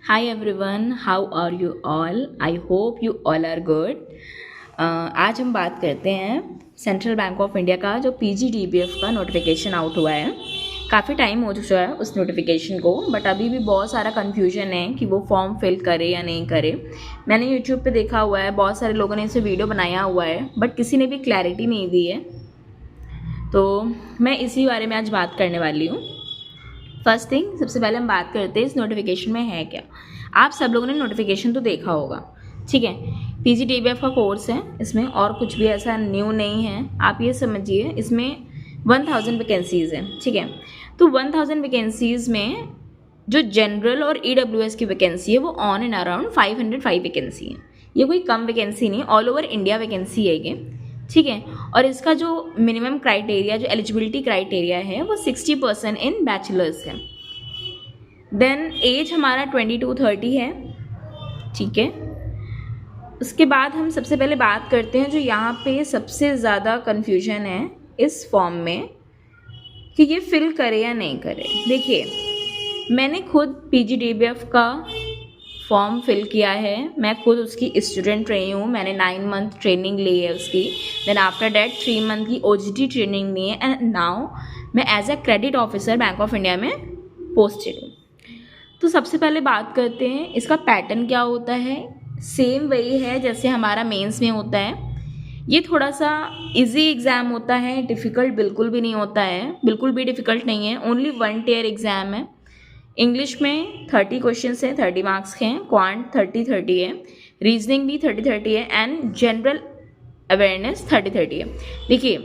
Hi everyone, how are you all? I hope you all are good. आज हम बात करते हैं सेंट्रल बैंक ऑफ इंडिया का जो PGDBF का नोटिफिकेशन आउट हुआ है। काफ़ी टाइम हो चुका है उस नोटिफिकेशन को, बट अभी भी बहुत सारा कन्फ्यूजन है कि वो फॉर्म फिल करे या नहीं करे। मैंने यूट्यूब पे देखा हुआ है, बहुत सारे लोगों ने इसे वीडियो बनाया हुआ है, बट किसी ने भी क्लैरिटी नहीं दी है। तो मैं इसी बारे में आज बात करने वाली हूँ। फर्स्ट थिंग, सबसे पहले हम बात करते हैं इस नोटिफिकेशन में है क्या। आप सब लोगों ने नोटिफिकेशन तो देखा होगा, ठीक है। PGDBF का कोर्स है, इसमें और कुछ भी ऐसा न्यू नहीं है। आप ये समझिए इसमें 1000 वैकेंसीज़ हैं, ठीक है। तो 1000 वैकेंसीज़ में जो जनरल और EWS की वैकेंसी है वो ऑन एंड अराउंड 505 वैकेंसी है। ये कोई कम वैकेंसी नहीं, ऑल ओवर इंडिया वैकेंसी है ये, ठीक है। और इसका जो मिनिमम क्राइटेरिया, जो एलिजिबिलिटी क्राइटेरिया है वो 60% इन बैचलर्स है। देन एज हमारा 22-30 है, ठीक है। उसके बाद हम सबसे पहले बात करते हैं जो यहाँ पे सबसे ज़्यादा कन्फ्यूजन है इस फॉर्म में कि ये फिल करे या नहीं करे। देखिए, मैंने खुद PGDBF का फॉर्म फिल किया है, मैं खुद उसकी स्टूडेंट रही हूँ। मैंने 9 मंथ ट्रेनिंग ली है उसकी, देन आफ्टर डैट 3 मंथ की OJT ट्रेनिंग ली है, एंड नाउ मैं as a credit officer Bank of India में पोस्टेड हूँ। तो सबसे पहले बात करते हैं इसका पैटर्न क्या होता है। सेम वही है जैसे हमारा मेंस में होता है। ये थोड़ा सा इजी एग्ज़ाम होता है, डिफ़िकल्ट बिल्कुल भी नहीं होता है, बिल्कुल भी डिफ़िकल्ट नहीं है। ओनली 1 टियर एग्ज़ाम है। इंग्लिश में 30 क्वेश्चंस हैं, 30 मार्क्स के हैं। क्वांट 30-30 है, रीजनिंग भी 30-30 है, एंड जनरल अवेयरनेस 30-30 है। देखिए,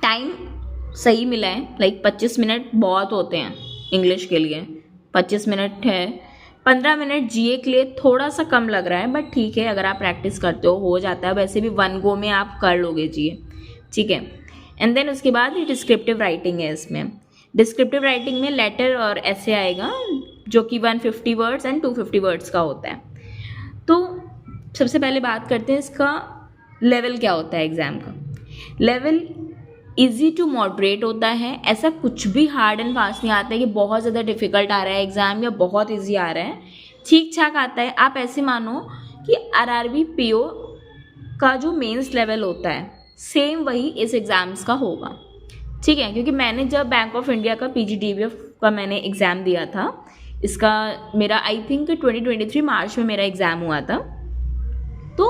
टाइम सही मिला है, लाइक 25 मिनट बहुत होते हैं इंग्लिश के लिए। 25 मिनट है, 15 मिनट GA के लिए थोड़ा सा कम लग रहा है, बट ठीक है, अगर आप प्रैक्टिस करते हो जाता है। वैसे भी 1 गो में आप कर लोगे GA, ठीक है। एंड देन उसके बाद ये डिस्क्रिप्टिव राइटिंग है। इसमें डिस्क्रिप्टिव राइटिंग में लेटर और ऐसे आएगा जो कि 150 वर्ड्स एंड 250 वर्ड्स का होता है। तो सबसे पहले बात करते हैं इसका लेवल क्या होता है। एग्ज़ाम का लेवल इजी टू मॉडरेट होता है। ऐसा कुछ भी हार्ड एंड फास्ट नहीं आता है कि बहुत ज़्यादा डिफिकल्ट आ रहा है एग्ज़ाम या बहुत इजी आ रहा है। ठीक ठाक आता है। आप ऐसे मानो कि RRB PO का जो मेंस लेवल होता है सेम वही इस एग्ज़ाम्स का होगा, ठीक है। क्योंकि मैंने जब बैंक ऑफ इंडिया का PGDBF का मैंने एग्ज़ाम दिया था, इसका मेरा आई थिंक 2023 मार्च में मेरा एग्ज़ाम हुआ था, तो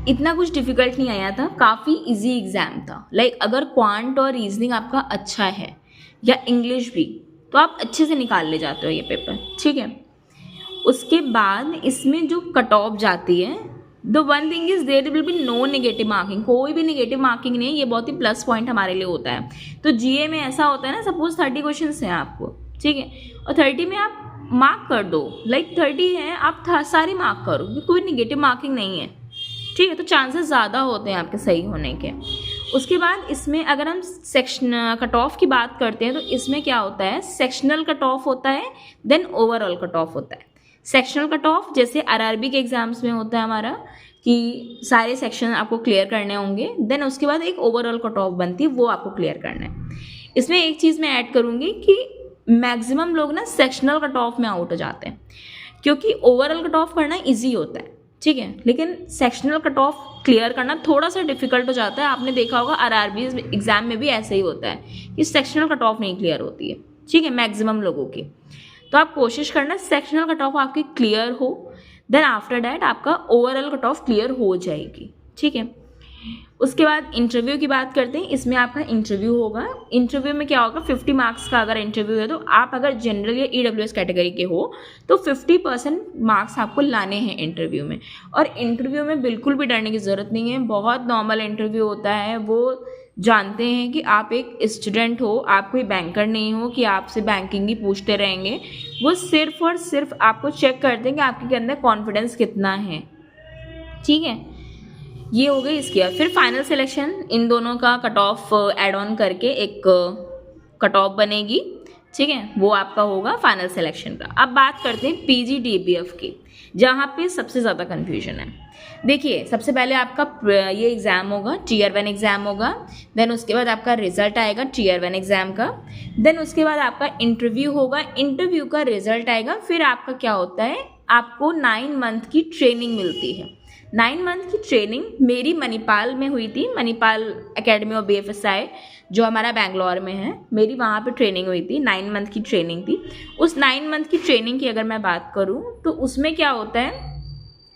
इतना कुछ डिफ़िकल्ट नहीं आया था, काफ़ी इजी एग्ज़ाम था। लाइक अगर क्वांट और रीजनिंग आपका अच्छा है या इंग्लिश भी, तो आप अच्छे से निकाल ले जाते हो ये पेपर, ठीक है। उसके बाद इसमें जो कट ऑफ जाती है, the one thing is there will be no negative marking. कोई भी नेगेटिव मार्किंग नहीं है, ये बहुत ही प्लस पॉइंट हमारे लिए होता है। तो GA में ऐसा होता है ना, सपोज 30 क्वेश्चन हैं आपको, ठीक है, और 30 में आप मार्क कर दो, लाइक 30 है आप सारी मार्क करो, कोई नेगेटिव मार्किंग नहीं है, ठीक है। तो चांसेस ज़्यादा होते हैं आपके सही होने के। उसके बाद इसमें अगर हम सेक्शन कट ऑफ की बात करते हैं, तो इसमें क्या होता है, सेक्शनल कट ऑफ होता है, देन ओवरऑल कट ऑफ होता है। सेक्शनल कट ऑफ जैसे RRB के एग्जाम्स में होता है हमारा कि सारे सेक्शन आपको क्लियर करने होंगे, देन उसके बाद एक ओवरऑल कट ऑफ बनती है, वो आपको क्लियर करना है। इसमें एक चीज़ मैं ऐड करूँगी कि मैक्सिमम लोग ना सेक्शनल कट ऑफ में आउट हो जाते हैं, क्योंकि ओवरऑल कट ऑफ करना ईजी होता है, ठीक है, लेकिन सेक्शनल कट ऑफ क्लियर करना थोड़ा सा डिफिकल्ट हो जाता है। आपने देखा होगा RRB एग्जाम में भी ऐसे ही होता है कि सेक्शनल कट ऑफ नहीं क्लियर होती है, ठीक है, मैक्सिमम लोगों की। तो आप कोशिश करना सेक्शनल कट ऑफ आपकी क्लियर हो, देन आफ्टर डैट आपका ओवरऑल कट ऑफ क्लियर हो जाएगी, ठीक है। उसके बाद इंटरव्यू की बात करते हैं। इसमें आपका इंटरव्यू होगा। इंटरव्यू में क्या होगा, 50 मार्क्स का अगर इंटरव्यू है, तो आप अगर जनरल या EWS कैटेगरी के हो तो 50% मार्क्स आपको लाने हैं इंटरव्यू में। और इंटरव्यू में बिल्कुल भी डरने की ज़रूरत नहीं है, बहुत नॉर्मल इंटरव्यू होता है। वो जानते हैं कि आप एक स्टूडेंट हो, आप कोई बैंकर नहीं हो कि आपसे बैंकिंग ही पूछते रहेंगे। वो सिर्फ और सिर्फ आपको चेक करते हैं कि आपके अंदर कॉन्फिडेंस कितना है, ठीक है। ये हो गई इसकी। फिर फाइनल सिलेक्शन, इन दोनों का कट ऑफ एड ऑन करके एक कट ऑफ बनेगी, ठीक है, वो आपका होगा फाइनल सिलेक्शन का। अब बात करते हैं PGDBF की, जहाँ पे सबसे ज़्यादा कन्फ्यूजन है। देखिए, सबसे पहले आपका ये एग्ज़ाम होगा, Tier 1 एग्ज़ाम होगा, देन उसके बाद आपका रिजल्ट आएगा Tier 1 एग्ज़ाम का, देन उसके बाद आपका इंटरव्यू होगा, इंटरव्यू का रिजल्ट आएगा, फिर आपका क्या होता है आपको 9 मंथ की ट्रेनिंग मिलती है। 9 मंथ की ट्रेनिंग मेरी मणिपाल में हुई थी, मणिपाल एकेडमी ऑफ BFSI जो हमारा बेंगलोर में है, मेरी वहाँ पे ट्रेनिंग हुई थी। 9 मंथ की ट्रेनिंग थी। उस 9 मंथ की ट्रेनिंग की अगर मैं बात करूँ तो उसमें क्या होता है,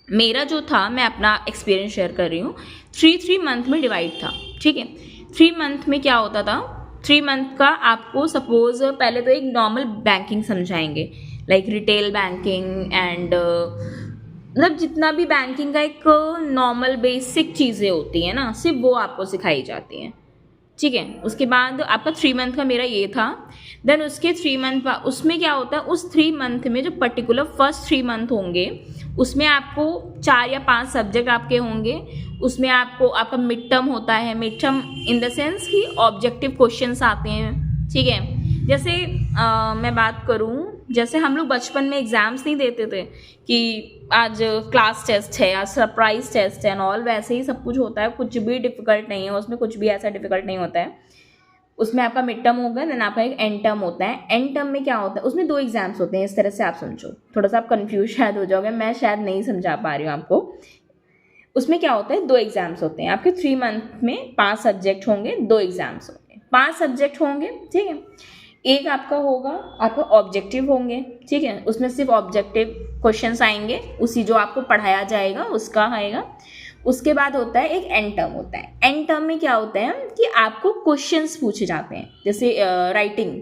मेरा जो था, मैं अपना एक्सपीरियंस शेयर कर रही हूँ, 3 मंथ में डिवाइड था। ठीक है, 3 मंथ में क्या होता था, 3 मंथ का आपको सपोज पहले तो एक नॉर्मल बैंकिंग समझाएंगे, लाइक रिटेल बैंकिंग एंड मतलब जितना भी बैंकिंग का एक नॉर्मल बेसिक चीज़ें होती हैं ना, सिर्फ वो आपको सिखाई जाती हैं। ठीक है, उसके बाद आपका 3 मंथ का मेरा ये था। देन उसके 3 मंथ उसमें क्या होता है, उस 3 मंथ में जो पर्टिकुलर फर्स्ट 3 मंथ होंगे उसमें आपको 4 या 5 सब्जेक्ट आपके होंगे। उसमें आपको आपका मिड टर्म होता है, mid term in the sense कि ऑब्जेक्टिव क्वेश्चंस आते हैं। ठीक है, जैसे मैं बात करूं, जैसे हम लोग बचपन में एग्ज़ाम्स नहीं देते थे कि आज क्लास टेस्ट है, आज सरप्राइज टेस्ट है एंड ऑल, वैसे ही सब कुछ होता है, कुछ भी डिफ़िकल्ट नहीं है उसमें, कुछ भी ऐसा डिफ़िकल्ट नहीं होता है। उसमें आपका मिड टर्म होगा, देन आपका एक एंड टर्म होता है। एंड टर्म में क्या होता है, उसमें 2 एग्जाम्स होते हैं। इस तरह से आप समझो, थोड़ा सा आप कंफ्यूज शायद हो जाओगे, मैं शायद नहीं समझा पा रही हूँ आपको। उसमें क्या होता है, 2 एग्जाम्स होते हैं आपके 3 मंथ में। 5 सब्जेक्ट होंगे, 2 एग्जाम्स होंगे, 5 सब्जेक्ट होंगे। ठीक है, एक आपका होगा, आपका ऑब्जेक्टिव होंगे। ठीक है, उसमें सिर्फ ऑब्जेक्टिव क्वेश्चंस आएंगे, उसी जो आपको पढ़ाया जाएगा उसका आएगा। उसके बाद होता है एक एंड टर्म होता है। एंड टर्म में क्या होता है कि आपको क्वेश्चंस पूछे जाते हैं, जैसे राइटिंग,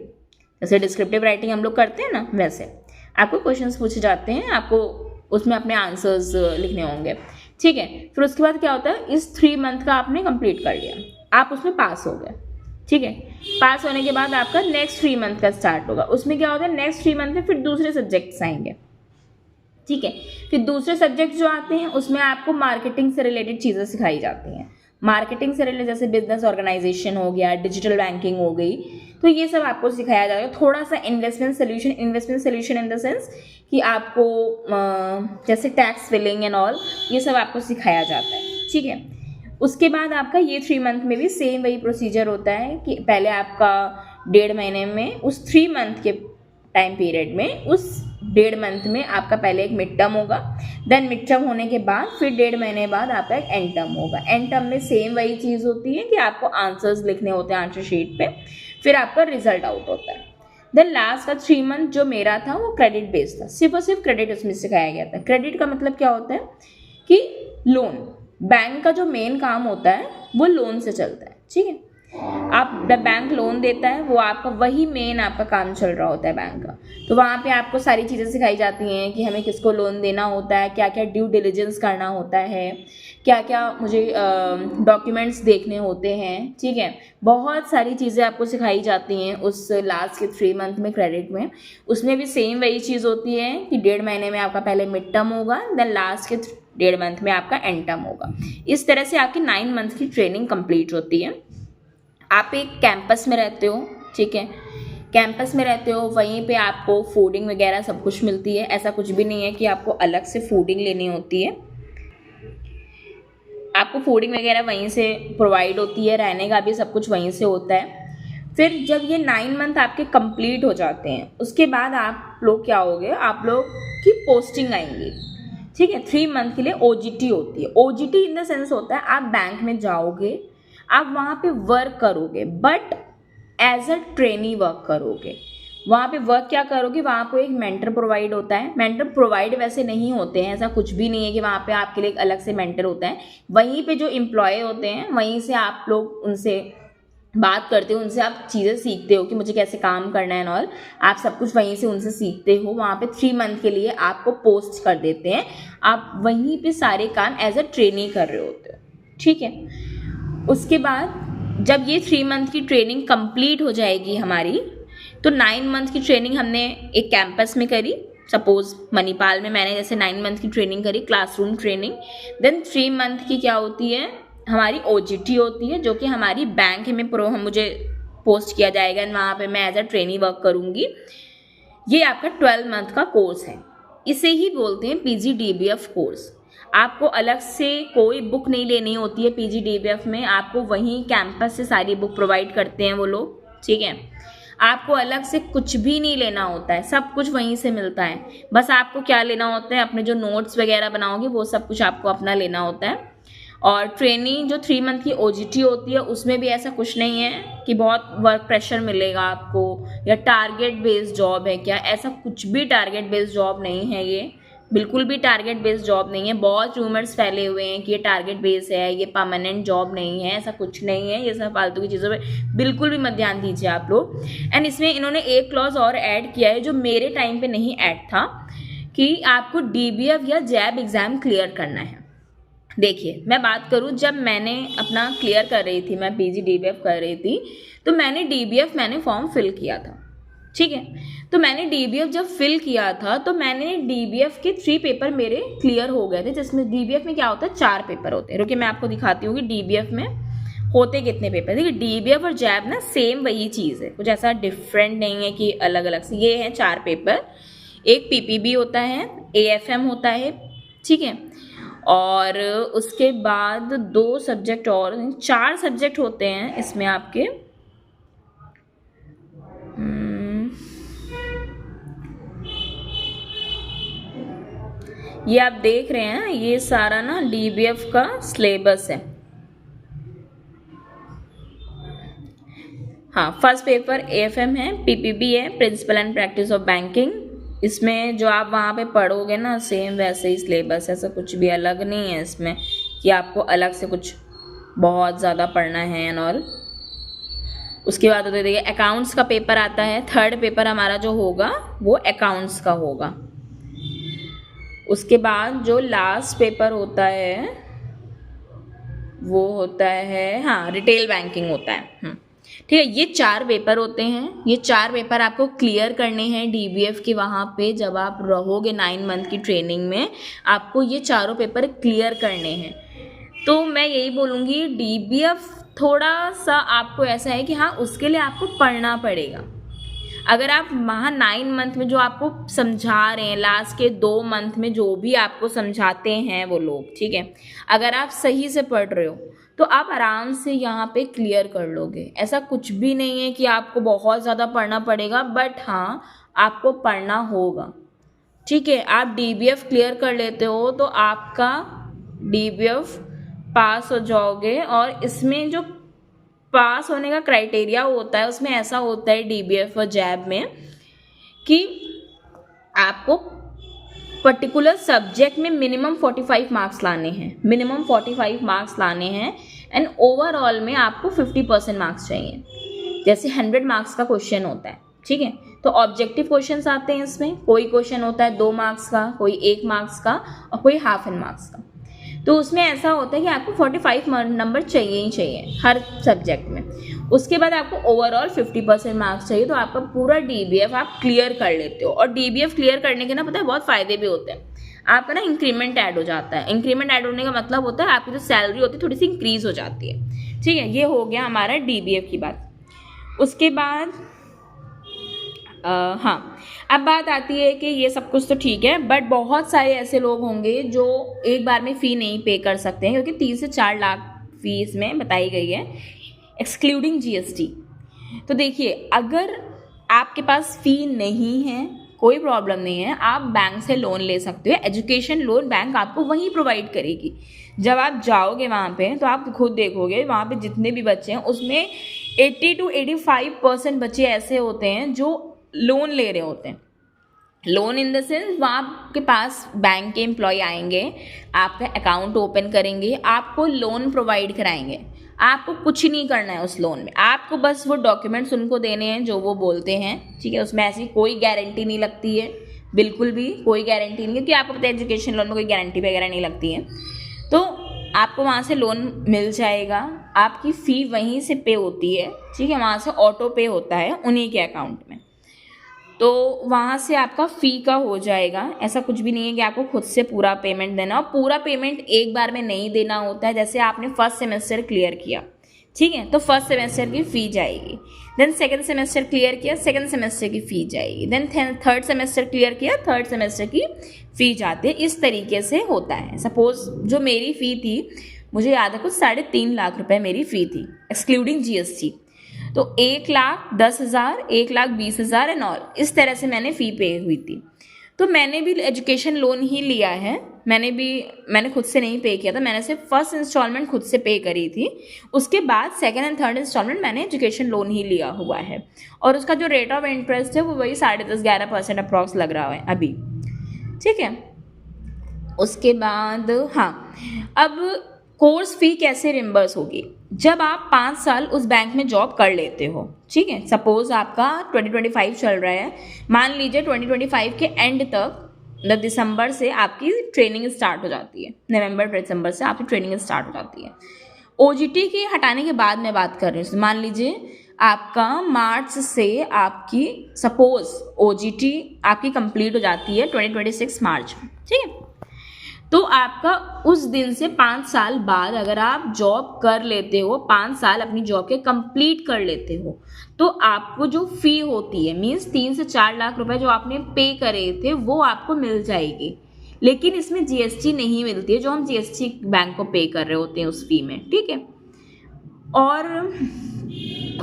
जैसे डिस्क्रिप्टिव राइटिंग हम लोग करते हैं ना, वैसे आपको क्वेश्चंस पूछे जाते हैं, आपको उसमें अपने आंसर्स लिखने होंगे। ठीक है, फिर उसके बाद क्या होता है, इस 3 मंथ का आपने कंप्लीट कर लिया, आप उसमें पास हो गए। ठीक है, पास होने के बाद आपका नेक्स्ट 3 मंथ का स्टार्ट होगा। उसमें क्या होता है, नेक्स्ट 3 मंथ में फिर दूसरे सब्जेक्ट्स आएंगे। ठीक है, फिर दूसरे सब्जेक्ट जो आते हैं उसमें आपको मार्केटिंग से रिलेटेड चीज़ें सिखाई जाती हैं। मार्केटिंग से रिलेटेड जैसे बिजनेस ऑर्गेनाइजेशन हो गया, डिजिटल बैंकिंग हो गई, तो ये सब आपको सिखाया जाएगा। थोड़ा सा investment solution in the sense कि आपको जैसे टैक्स फिलिंग एंड ऑल, ये सब आपको सिखाया जाता है। ठीक है, उसके बाद आपका ये 3 मंथ में भी सेम वही प्रोसीजर होता है कि पहले आपका 1.5 महीने में, उस 3 मंथ के टाइम पीरियड में, उस 1.5 मंथ में आपका पहले एक मिड टर्म होगा। देन मिड टर्म होने के बाद फिर 1.5 महीने बाद आपका एक एंड टर्म होगा। एंड टर्म में सेम वही चीज़ होती है कि आपको आंसर्स लिखने होते हैं आंसर शीट पे, फिर आपका रिजल्ट आउट होता है। देन लास्ट का 3 मंथ जो मेरा था वो क्रेडिट बेस्ड था, सिर्फ और सिर्फ क्रेडिट उसमें सिखाया गया था। क्रेडिट का मतलब क्या होता है कि लोन, बैंक का जो मेन काम होता है वो लोन से चलता है। ठीक है, आप बैंक लोन देता है, वो आपका वही मेन आपका काम चल रहा होता है बैंक का। तो वहाँ पे आपको सारी चीज़ें सिखाई जाती हैं कि हमें किसको लोन देना होता है, क्या क्या ड्यू डिलिजेंस करना होता है, क्या क्या मुझे डॉक्यूमेंट्स देखने होते हैं। ठीक है, बहुत सारी चीज़ें आपको सिखाई जाती हैं उस लास्ट के 3 मंथ में क्रेडिट में। उसमें भी सेम वही चीज़ होती है कि 1.5 महीने में आपका पहले मिड टर्म होगा, देन लास्ट के 1.5 मंथ में आपका एंड टर्म होगा। इस तरह से आपकी 9 मंथ की ट्रेनिंग कंप्लीट होती है। आप एक कैंपस में रहते हो। ठीक है, कैंपस में रहते हो, वहीं पे आपको फूडिंग वगैरह सब कुछ मिलती है। ऐसा कुछ भी नहीं है कि आपको अलग से फूडिंग लेनी होती है, आपको फूडिंग वगैरह वहीं से प्रोवाइड होती है, रहने का भी सब कुछ वहीं से होता है। फिर जब ये 9 मंथ आपके कंप्लीट हो जाते हैं, उसके बाद आप लोग क्या होगे, आप लोग की पोस्टिंग आएंगी। ठीक है, 3 मंथ के लिए OGT होती है। OGT इन द सेंस होता है आप बैंक में जाओगे, आप वहाँ पे वर्क करोगे, but as a trainee work करोगे। वहाँ पे वर्क क्या करोगे, वहाँ पे एक मेंटर प्रोवाइड होता है। मेंटर प्रोवाइड वैसे नहीं होते हैं, ऐसा कुछ भी नहीं है कि वहाँ पे आपके लिए एक अलग से मेंटर होता है। वहीं पे जो एम्प्लॉय होते हैं, वहीं से आप लोग उनसे बात करते हो, उनसे आप चीज़ें सीखते हो कि मुझे कैसे काम करना है और आप सब कुछ वहीं से उनसे सीखते हो। वहाँ पे 3 मंथ के लिए आपको पोस्ट कर देते हैं, आप वहीं पे सारे काम एज अ ट्रेनी कर रहे होते हो। ठीक है, उसके बाद जब ये 3 मंथ की ट्रेनिंग कंप्लीट हो जाएगी हमारी, तो 9 मंथ की ट्रेनिंग हमने एक कैंपस में करी। सपोज मणिपाल में मैंने जैसे 9 मंथ की ट्रेनिंग करी, क्लासरूम ट्रेनिंग। देन 3 मंथ की क्या होती है, हमारी OGT होती है, जो कि हमारी बैंक में मुझे पोस्ट किया जाएगा, वहाँ पे मैं एज अ ट्रेनी वर्क करूँगी। ये आपका 12 मंथ का कोर्स है, इसे ही बोलते हैं PGDBF कोर्स। आपको अलग से कोई बुक नहीं लेनी होती है PGDBF में, आपको वहीं कैंपस से सारी बुक प्रोवाइड करते हैं वो लोग। ठीक है, आपको अलग से कुछ भी नहीं लेना होता है, सब कुछ वहीं से मिलता है। बस आपको क्या लेना होता है, अपने जो नोट्स वगैरह बनाओगे वो सब कुछ आपको अपना लेना होता है। और ट्रेनिंग जो 3 मंथ की OJT होती है उसमें भी ऐसा कुछ नहीं है कि बहुत वर्क प्रेशर मिलेगा आपको या टारगेट बेस्ड जॉब है क्या, ऐसा कुछ भी टारगेट बेस्ड जॉब नहीं है। ये बिल्कुल भी टारगेट बेस्ड जॉब नहीं है। बहुत रूमर्स फैले हुए हैं कि ये टारगेट बेस्ड है, ये परमानेंट जॉब नहीं है, ऐसा कुछ नहीं है। ये सब फालतू की चीज़ों पे बिल्कुल भी मत ध्यान दीजिए आप लोग। एंड इसमें इन्होंने एक क्लॉज और ऐड किया है जो मेरे टाइम पे नहीं ऐड था, कि आपको DBF या जैब एग्ज़ाम क्लियर करना है। देखिए मैं बात करूँ, जब मैंने अपना क्लियर कर रही थी, मैं PG DBF कर रही थी, तो मैंने DBF फॉर्म फिल किया था, ठीक है। तो मैंने DBF जब फिल किया था तो मैंने DBF के 3 पेपर मेरे क्लियर हो गए थे, जिसमें DBF में क्या होता है 4 पेपर होते हैं। रुकिए मैं आपको दिखाती हूँ कि DBF में होते कितने पेपर। देखिए DBF और जैब ना सेम वही चीज़ है, कुछ ऐसा डिफरेंट नहीं है कि अलग अलग से। ये है 4 पेपर, एक PPB होता है, AFM होता है, ठीक है, और उसके बाद 2 सब्जेक्ट और, 4 सब्जेक्ट होते हैं इसमें आपके। ये आप देख रहे हैं, ये सारा ना DBF का सिलेबस है। हाँ, फर्स्ट पेपर AFM है, PPB है, principle and practice of banking. इसमें जो आप वहाँ पे पढ़ोगे ना सेम वैसे ही सिलेबस है, ऐसा कुछ भी अलग नहीं है इसमें कि आपको अलग से कुछ बहुत ज़्यादा पढ़ना है एंड ऑल। उसके बाद होते देखिए अकाउंट्स का पेपर आता है, थर्ड पेपर हमारा जो होगा वो अकाउंट्स का होगा। उसके बाद जो लास्ट पेपर होता है वो होता है, हाँ, रिटेल बैंकिंग होता है। ठीक है, ये 4 पेपर होते हैं। ये 4 पेपर आपको क्लियर करने हैं DBF के वहाँ पे। जब आप रहोगे 9 मंथ की ट्रेनिंग में, आपको ये चारों पेपर क्लियर करने हैं। तो मैं यही बोलूँगी, DBF थोड़ा सा आपको ऐसा है कि हाँ, उसके लिए आपको पढ़ना पड़ेगा। अगर आप वहाँ 9 मंथ में जो आपको समझा रहे हैं, लास्ट के 2 मंथ में जो भी आपको समझाते हैं वो लोग, ठीक है, अगर आप सही से पढ़ रहे हो तो आप आराम से यहाँ पे क्लियर कर लोगे। ऐसा कुछ भी नहीं है कि आपको बहुत ज़्यादा पढ़ना पड़ेगा, बट हाँ, आपको पढ़ना होगा, ठीक है। आप DBF क्लियर कर लेते हो तो आपका DBF पास हो जाओगे। और इसमें जो पास होने का क्राइटेरिया होता है उसमें ऐसा होता है DBF और जैब में कि आपको पर्टिकुलर सब्जेक्ट में मिनिमम 45 मार्क्स लाने हैं, मिनिमम 45 मार्क्स लाने हैं। एंड ओवरऑल में आपको 50% मार्क्स चाहिए। जैसे 100 मार्क्स का क्वेश्चन होता है, ठीक है, तो ऑब्जेक्टिव क्वेश्चंस आते हैं इसमें। कोई क्वेश्चन होता है 2 मार्क्स का, कोई 1 मार्क्स का और कोई हाफ एन मार्क्स का। तो उसमें ऐसा होता है कि आपको 45 नंबर चाहिए ही चाहिए हर सब्जेक्ट में। उसके बाद आपको ओवरऑल 50% मार्क्स चाहिए, तो आपका पूरा DBF आप क्लियर कर लेते हो। और DBF क्लियर करने के ना पता है बहुत फ़ायदे भी होते हैं। आपका ना इंक्रीमेंट ऐड हो जाता है। इंक्रीमेंट ऐड होने का मतलब होता है आपकी जो सैलरी होती है थोड़ी सी इंक्रीज़ हो जाती है, ठीक है। ये हो गया हमारा DBF की बात। उसके बाद हाँ, अब बात आती है कि ये सब कुछ तो ठीक है, बट बहुत सारे ऐसे लोग होंगे जो एक बार में फ़ी नहीं पे कर सकते हैं, क्योंकि 3 से 4 लाख फीस में बताई गई है, एक्सक्लूडिंग GST। तो देखिए, अगर आपके पास फ़ी नहीं है, कोई प्रॉब्लम नहीं है, आप बैंक से लोन ले सकते हो। एजुकेशन लोन बैंक आपको वहीं प्रोवाइड करेगी। जब आप जाओगे वहाँ पे तो आप खुद देखोगे वहाँ पे जितने भी बच्चे हैं उसमें 80 to 85% बच्चे ऐसे होते हैं जो लोन ले रहे होते हैं। लोन इन द सेंस, वहाँ आपके पास बैंक के एम्प्लॉय आएंगे, आपका अकाउंट ओपन करेंगे, आपको लोन प्रोवाइड कराएंगे। आपको कुछ नहीं करना है उस लोन में, आपको बस वो डॉक्यूमेंट्स उनको देने हैं जो वो बोलते हैं, ठीक है। उसमें ऐसी कोई गारंटी नहीं लगती है, बिल्कुल भी कोई गारंटी नहीं, क्योंकि आपको पता है एजुकेशन लोन में कोई गारंटी वगैरह नहीं लगती है। तो आपको वहाँ से लोन मिल जाएगा, आपकी फ़ी वहीं से पे होती है, ठीक है, वहाँ से ऑटो पे होता है उन्हीं के अकाउंट में। तो वहाँ से आपका फ़ी का हो जाएगा। ऐसा कुछ भी नहीं है कि आपको खुद से पूरा पेमेंट देना, और पूरा पेमेंट एक बार में नहीं देना होता है। जैसे आपने फर्स्ट सेमेस्टर क्लियर किया, ठीक है, तो फर्स्ट सेमेस्टर की फ़ी जाएगी। देन सेकंड सेमेस्टर क्लियर किया, सेकंड सेमेस्टर की फ़ी जाएगी। देन थर्ड सेमेस्टर क्लियर किया, थर्ड सेमेस्टर की फ़ी जाती है। इस तरीके से होता है। सपोज़ जो मेरी फ़ी थी, मुझे याद है कुछ 3.5 लाख रुपए मेरी फ़ी थी, एक्सक्लूडिंग GST। तो 1,10,000, 1,20,000 एंड ऑल, इस तरह से मैंने फ़ी पे हुई थी। तो मैंने भी एजुकेशन लोन ही लिया है, मैंने खुद से नहीं पे किया था, मैंने सिर्फ फर्स्ट इंस्टॉलमेंट खुद से पे करी थी, उसके बाद सेकंड एंड थर्ड इंस्टॉलमेंट मैंने एजुकेशन लोन ही लिया हुआ है, और उसका जो रेट ऑफ इंटरेस्ट है वो वही 10.5-11% अप्रॉक्स लग रहा है अभी, ठीक है। उसके बाद हाँ, अब कोर्स फ़ी कैसे रिम्बर्स होगी, जब आप 5 साल उस बैंक में जॉब कर लेते हो, ठीक है। सपोज आपका 2025 चल रहा है, मान लीजिए 2025 के एंड तक, मतलब दिसंबर से आपकी ट्रेनिंग स्टार्ट हो जाती है, नवंबर दिसंबर से आपकी ट्रेनिंग स्टार्ट हो जाती है। ओजीटी की हटाने के बाद मैं बात कर रही हूँ, मान लीजिए आपका मार्च से आपकी सपोज ओजीटी आपकी कंप्लीट हो जाती है 2026 मार्च में, ठीक है। तो आपका उस दिन से 5 साल बाद अगर आप जॉब कर लेते हो, 5 साल अपनी जॉब के कंप्लीट कर लेते हो, तो आपको जो फ़ी होती है, मीन्स 3 से 4 लाख रुपए जो आपने पे करे थे वो आपको मिल जाएगी, लेकिन इसमें जीएसटी नहीं मिलती है जो हम जीएसटी बैंक को पे कर रहे होते हैं उस फी में, ठीक है। और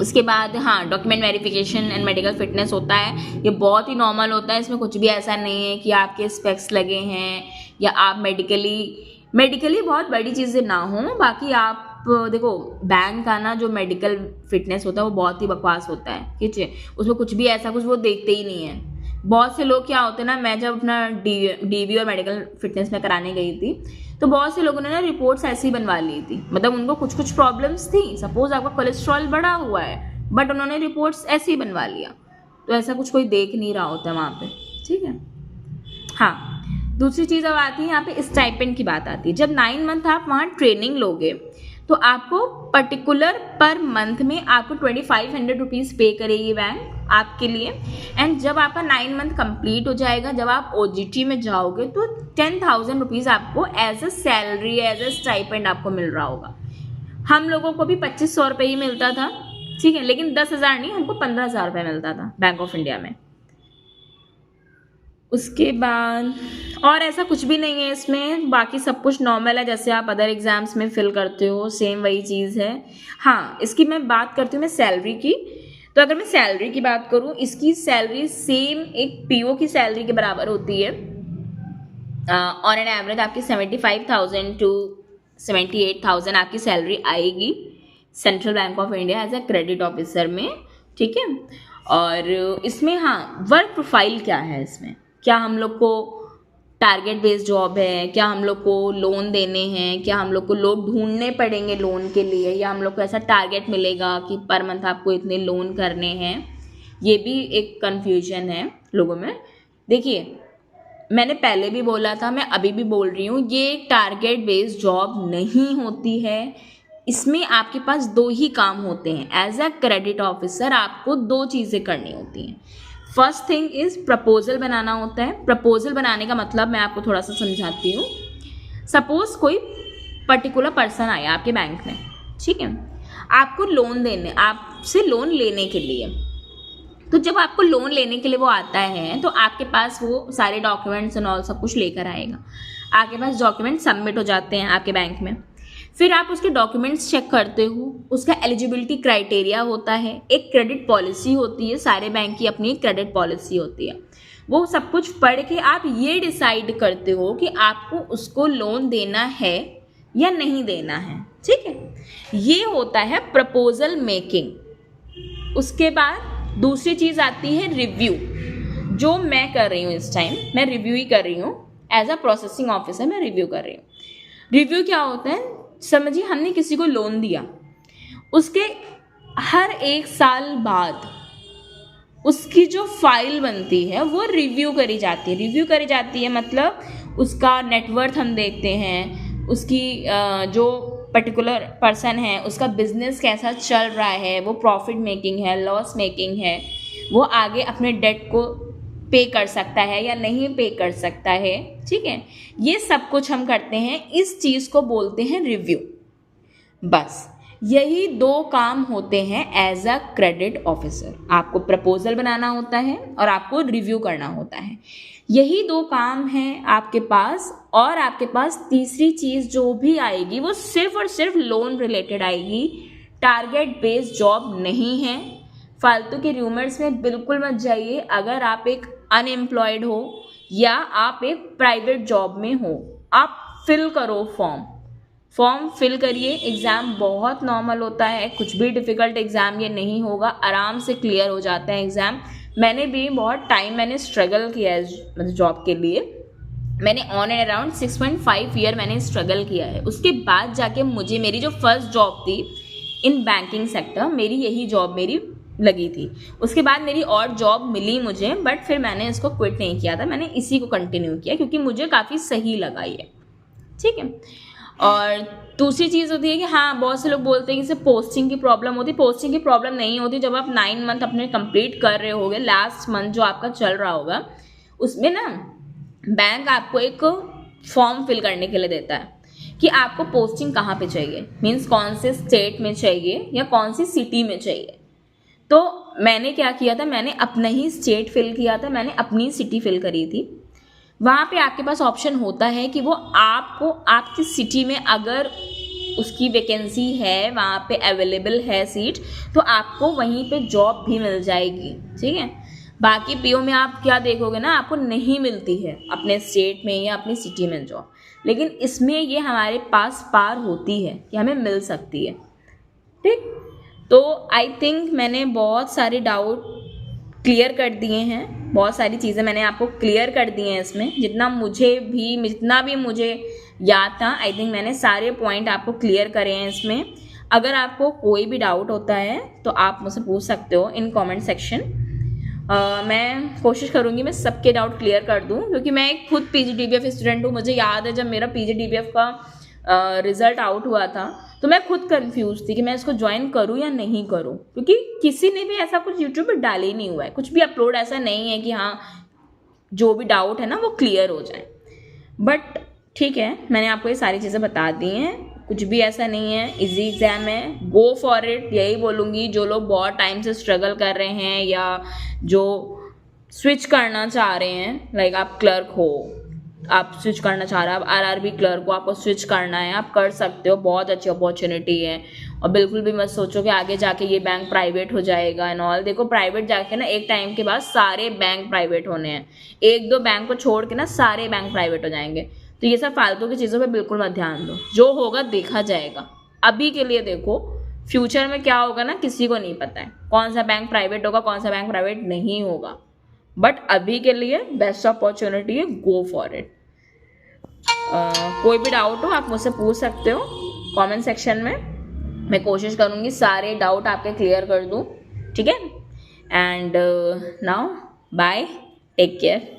उसके बाद हाँ, document verification and medical fitness होता है, ये बहुत ही नॉर्मल होता है, इसमें कुछ भी ऐसा नहीं है कि आपके स्पेक्स लगे हैं या आप मेडिकली बहुत बड़ी चीज़ें ना हों। बाकी आप देखो, बैंक का ना जो मेडिकल फिटनेस होता है वो बहुत ही बकवास होता है, ठीक है, उसमें कुछ भी ऐसा कुछ वो देखते ही नहीं है। बहुत से लोग क्या होते हैं ना, मैं जब अपना डीवी और मेडिकल फिटनेस में कराने गई थी तो बहुत से लोगों ने ना रिपोर्ट्स ऐसी बनवा ली थी, मतलब उनको कुछ प्रॉब्लम्स थी, सपोज आपका कोलेस्ट्रॉल बढ़ा हुआ है बट उन्होंने रिपोर्ट्स ऐसे ही बनवा लिया, तो ऐसा कुछ कोई देख नहीं रहा होता है वहाँ पे, ठीक है। हाँ, दूसरी चीज़ अब आती है यहाँ पे स्टाइपेंड की बात आती है। जब 9 मंथ आप वहाँ ट्रेनिंग लोगे तो आपको पर्टिकुलर पर मंथ में आपको 2500 रुपीज़ पे करेगी बैंक आपके लिए, एंड जब आपका 9 मंथ कंप्लीट हो जाएगा, जब आप ओजीटी में जाओगे तो 10,000 रुपीज़ आपको as a salary, as a stipend आपको मिल रहा होगा। हम लोगों को भी 2500 रुपये ही मिलता था, ठीक है, लेकिन 10,000 नहीं, हमको 15,000 रुपये मिलता था बैंक ऑफ इंडिया में। उसके बाद और ऐसा कुछ भी नहीं है इसमें, बाकी सब कुछ नॉर्मल है, जैसे आप अदर एग्जाम्स में फिल करते हो सेम वही चीज़ है। हाँ, इसकी मैं बात करती हूँ मैं सैलरी की, तो अगर मैं सैलरी की बात करूँ, इसकी सैलरी सेम एक पीओ की सैलरी के बराबर होती है। ऑन एन एवरेज आपकी 75,000 टू 78,000 आपकी सैलरी आएगी Central Bank of India as a credit officer में, ठीक है। और इसमें हाँ, वर्क प्रोफाइल क्या है इसमें, क्या हम लोग को टारगेट बेस्ड जॉब है, क्या हम लोग को लोन देने हैं, क्या हम लोग को लोग ढूंढने पड़ेंगे लोन के लिए, या हम लोग को ऐसा टारगेट मिलेगा कि पर मंथ आपको इतने लोन करने हैं, ये भी एक कन्फ्यूजन है लोगों में। देखिए, मैंने पहले भी बोला था, मैं अभी भी बोल रही हूँ, ये एक टारगेट बेस्ड जॉब नहीं होती है। इसमें आपके पास 2 ही काम होते हैं, एज अ क्रेडिट ऑफिसर आपको 2 चीज़ें करनी होती हैं। फर्स्ट थिंग इज़ प्रपोजल बनाना होता है। प्रपोजल बनाने का मतलब मैं आपको थोड़ा सा समझाती हूँ। सपोज कोई पर्टिकुलर पर्सन आया आपके बैंक में, ठीक है, आपको लोन देने, आपसे लोन लेने के लिए, तो जब आपको लोन लेने के लिए वो आता है तो आपके पास वो सारे डॉक्यूमेंट्स एंड ऑल सब कुछ लेकर आएगा। आपके पास डॉक्यूमेंट सबमिट हो जाते हैं आपके बैंक में, फिर आप उसके डॉक्यूमेंट्स चेक करते हो, उसका एलिजिबिलिटी क्राइटेरिया होता है, एक क्रेडिट पॉलिसी होती है, सारे बैंक की अपनी क्रेडिट पॉलिसी होती है, वो सब कुछ पढ़ के आप ये डिसाइड करते हो कि आपको उसको लोन देना है या नहीं देना है, ठीक है। ये होता है प्रपोजल मेकिंग। उसके बाद दूसरी चीज़ आती है रिव्यू, जो मैं कर रही हूँ इस टाइम, मैं रिव्यू ही कर रही हूँ एज अ प्रोसेसिंग ऑफिसर, मैं रिव्यू कर रही हूँ। रिव्यू क्या होता है, समझिए हमने किसी को लोन दिया, उसके हर 1 साल बाद उसकी जो फाइल बनती है वो रिव्यू करी जाती है। रिव्यू करी जाती है मतलब उसका नेटवर्थ हम देखते हैं, उसकी जो पर्टिकुलर पर्सन है उसका बिजनेस कैसा चल रहा है, वो प्रॉफिट मेकिंग है, लॉस मेकिंग है, वो आगे अपने डेट को पे कर सकता है या नहीं पे कर सकता है, ठीक है। ये सब कुछ हम करते हैं, इस चीज़ को बोलते हैं रिव्यू। बस यही 2 काम होते हैं एज अ क्रेडिट ऑफिसर। आपको प्रपोजल बनाना होता है और आपको रिव्यू करना होता है, यही 2 काम हैं आपके पास। और आपके पास तीसरी चीज़ जो भी आएगी वो सिर्फ और सिर्फ लोन रिलेटेड आएगी, टारगेट बेस्ड जॉब नहीं है। फालतू के रूमर्स में बिल्कुल मत जाइए। अगर आप एक अनएम्प्लॉयड हो या आप एक प्राइवेट जॉब में हो, आप फिल करो फॉर्म फिल करिए। एग्ज़ाम बहुत नॉर्मल होता है, कुछ भी डिफ़िकल्ट एग्ज़ाम ये नहीं होगा, आराम से क्लियर हो जाता है एग्ज़ाम। मैंने भी बहुत टाइम स्ट्रगल किया है मतलब जॉब के लिए। मैंने ऑन एंड अराउंड 6.5 ईयर मैंने स्ट्रगल किया है। उसके बाद जाके मुझे मेरी जो फर्स्ट जॉब थी इन बैंकिंग सेक्टर, मेरी यही जॉब मेरी लगी थी। उसके बाद मेरी और जॉब मिली मुझे, बट फिर मैंने इसको क्विट नहीं किया था, मैंने इसी को कंटिन्यू किया क्योंकि मुझे काफ़ी सही लगा ये, ठीक है। और दूसरी चीज़ होती है कि हाँ, बहुत से लोग बोलते हैं कि सिर्फ पोस्टिंग की प्रॉब्लम होती है। पोस्टिंग की प्रॉब्लम नहीं होती। जब आप 9 मंथ अपने कंप्लीट कर रहे होगे, लास्ट मंथ जो आपका चल रहा होगा, उसमें ना बैंक आपको एक फॉर्म फिल करने के लिए देता है कि आपको पोस्टिंग कहाँ पे चाहिए, मीन्स कौन से स्टेट में चाहिए या कौन सी सिटी में चाहिए। तो मैंने क्या किया था, मैंने अपना ही स्टेट फिल किया था, मैंने अपनी सिटी फिल करी थी। वहाँ पे आपके पास ऑप्शन होता है कि वो आपको आपकी सिटी में अगर उसकी वैकेंसी है, वहाँ पे अवेलेबल है सीट, तो आपको वहीं पे जॉब भी मिल जाएगी, ठीक है। बाकी पीओ में आप क्या देखोगे ना, आपको नहीं मिलती है अपने स्टेट में या अपनी सिटी में जॉब, लेकिन इसमें ये हमारे पास पार होती है कि हमें मिल सकती है, ठीक। तो आई थिंक मैंने बहुत सारे डाउट क्लियर कर दिए हैं, बहुत सारी चीज़ें मैंने आपको क्लियर कर दी हैं इसमें, जितना भी मुझे याद था। आई थिंक मैंने सारे पॉइंट आपको क्लियर करे हैं इसमें। अगर आपको कोई भी डाउट होता है तो आप मुझसे पूछ सकते हो इन कमेंट सेक्शन। मैं कोशिश करूँगी मैं सबके डाउट क्लियर कर दूँ, क्योंकि मैं एक खुद PGDBF स्टूडेंट हूँ। मुझे याद है जब मेरा PGDBF का रिज़ल्ट आउट हुआ था तो मैं खुद कंफ्यूज थी कि मैं इसको ज्वाइन करूँ या नहीं करूँ, क्योंकि किसी ने भी ऐसा कुछ यूट्यूब पर डाल ही नहीं हुआ है, कुछ भी अपलोड ऐसा नहीं है कि हाँ जो भी डाउट है ना वो क्लियर हो जाए। बट ठीक है, मैंने आपको ये सारी चीज़ें बता दी हैं, कुछ भी ऐसा नहीं है, इजी एग्ज़ाम है, गो फॉर इट। यही बोलूँगी, जो लोग बहुत टाइम से स्ट्रगल कर रहे हैं या जो स्विच करना चाह रहे हैं, लाइक आप क्लर्क हो, आप स्विच करना चाह रहे हो, आप RRB क्लर्क को आपको स्विच करना है, आप कर सकते हो, बहुत अच्छी अपॉर्चुनिटी है। और बिल्कुल भी मत सोचो कि आगे जाके ये बैंक प्राइवेट हो जाएगा एंड ऑल। देखो प्राइवेट जाके ना एक टाइम के बाद सारे बैंक प्राइवेट होने हैं, 1-2 बैंक को छोड़ के ना सारे बैंक प्राइवेट हो जाएंगे। तो ये सब फालतू की चीज़ों पे बिल्कुल मत ध्यान दो, जो होगा देखा जाएगा। अभी के लिए देखो, फ्यूचर में क्या होगा ना किसी को नहीं पता है, कौन सा बैंक प्राइवेट होगा कौन सा बैंक प्राइवेट नहीं होगा। बट अभी के लिए बेस्ट अपॉर्चुनिटी है, गो फॉर इट। कोई भी डाउट हो आप मुझसे पूछ सकते हो कमेंट सेक्शन में, मैं कोशिश करूँगी सारे डाउट आपके क्लियर कर दूँ, ठीक है। And now bye, take care.